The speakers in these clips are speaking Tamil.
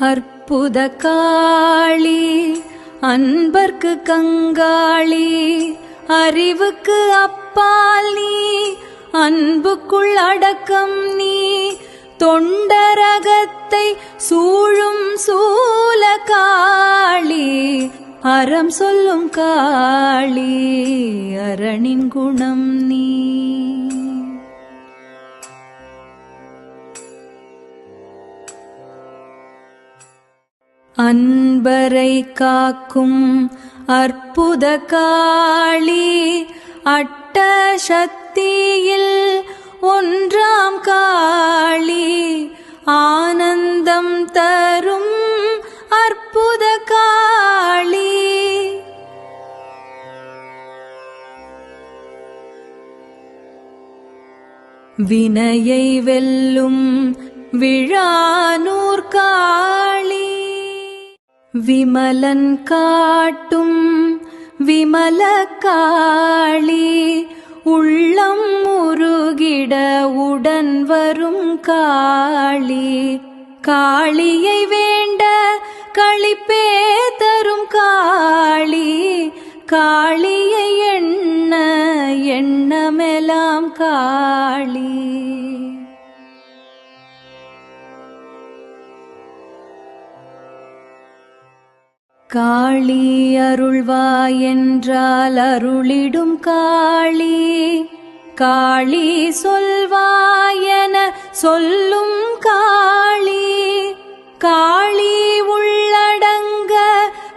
அற்புத காளி அன்பர்க்கு கங்காளி, அறிவுக்கு அப்பால் நீ, அன்புக்குள் அடக்கம் நீ, தொண்டரகத்தை சூழும் சூல காளி, அறம் சொல்லும் காளி, அரணின் குணம் நீ. அன்பரை காக்கும் அற்புத காளி, அட்ட சக்தியில் ஒன்றாம் காளி, ஆனந்தம் தரும் அற்புத காளி. வினையை வெல்லும் விழானூர் காளி, விமலன் காட்டும் விமல காளி, உள்ளம் முருகிட உடன் வரும் காளி, காளியை வேண்ட களிப்பே தரும் காளி, காளியை எண்ண எண்ணமெல்லாம் காளி. காளி அருள்வாய் என்றால் அருளிடும் காளி, காளி சொல்வாயென சொல்லும் காளி, காளி உள்ளடங்க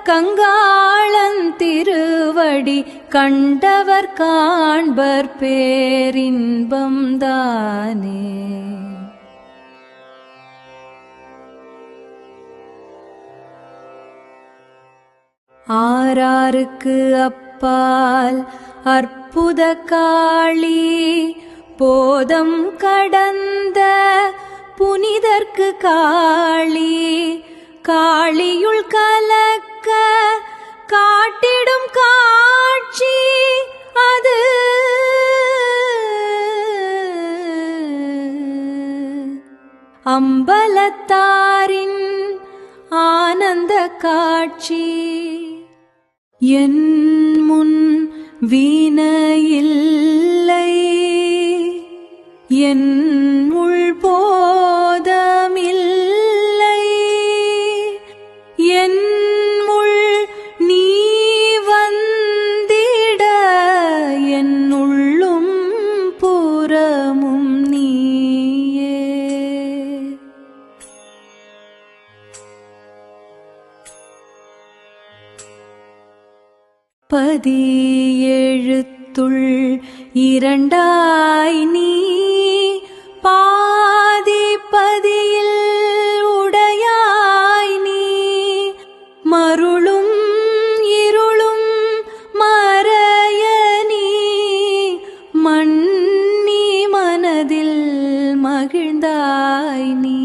கங்காளன் திருவடி கண்டவர் காண்பர் பேரின்பம் தானே. ஆராருக்கு அப்பால் அற்புத காளி, போதம் கடந்த புனிதர்க்கு காளி, காளியுள் கலக்க காட்டிடும் காட்சி அது, அம்பலத்தாரின் ஆனந்த காட்சி. என் முன் வீணையில்லை, என் உள் போதமில்லை, என் உள் நீ வந்திட, என் உள்ளும் புறமும் நீயே. எழுத்துள் இரண்டாய் நீ, பாதி பதியில் உடையாய் நீ, மருளும் இருளும் மறைய நீ, மன்னி மனதில் மகிழ்ந்தாய் நீ.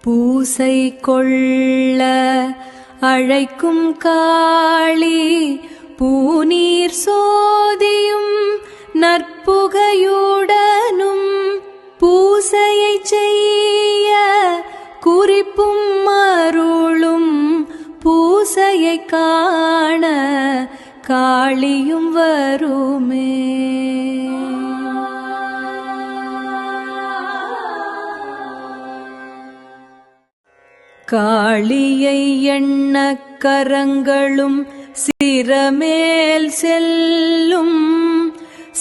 பூசை கொள்ள அழைக்கும் காளி, பூநீர் சோதியும் நற்புகையுடனும், பூசையை செய்ய குறிப்பும் அருளும், பூசையை காண காளியும் வருமே. காளியை எண்ண கரங்களும் சிரமேல் செல்லும்,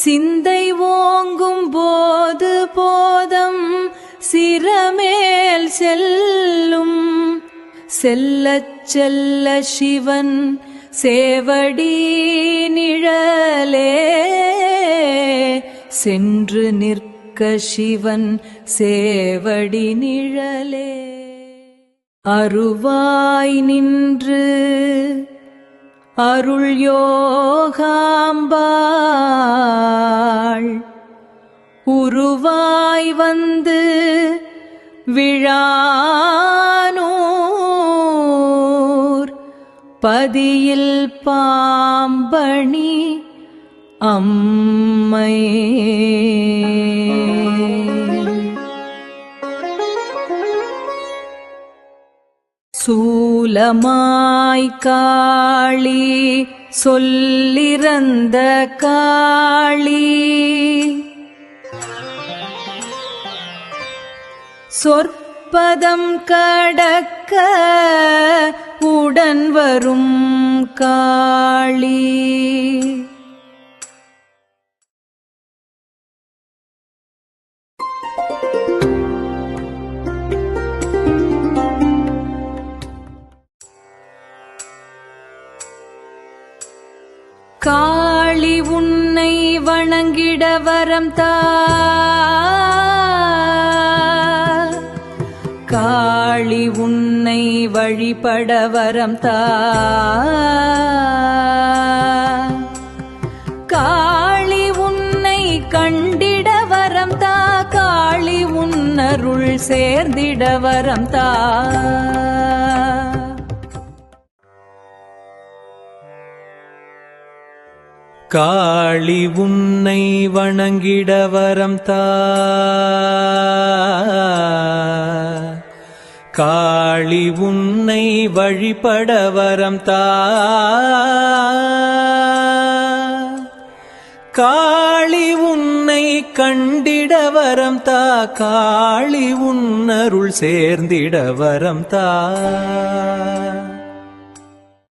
சிந்தை ஓங்கும் போது போதம் சிரமேல் செல்லும், செல்லச் செல்ல சிவன் சேவடி நிழலே, சென்று நிற்க சிவன் சேவடி நிழலே. அருவாய் நின்று அருள் யோகாம்பாள், உருவாய் வந்து விழானூர் பதியில் பாம்பணி அம்மை சூலமாய் காளி சொல்லிறந்த காளி சொற்பதம் கடக்க உடன் வரும் காளி காளி உன்னை வணங்கிட வரம் தா காளி உன்னை வழிபட வரம் தா காளி உன்னை கண்டிட வரம் தா காளி உன்னருள் சேர்ந்திட வரம் தா காளி உன்னை வணங்கிட வரம் தா காளி உன்னை வழிபட வரம் தா காளி உன்னை கண்டிட வரம் தா காளி உன்னருள் சேர்ந்திட வரம் தா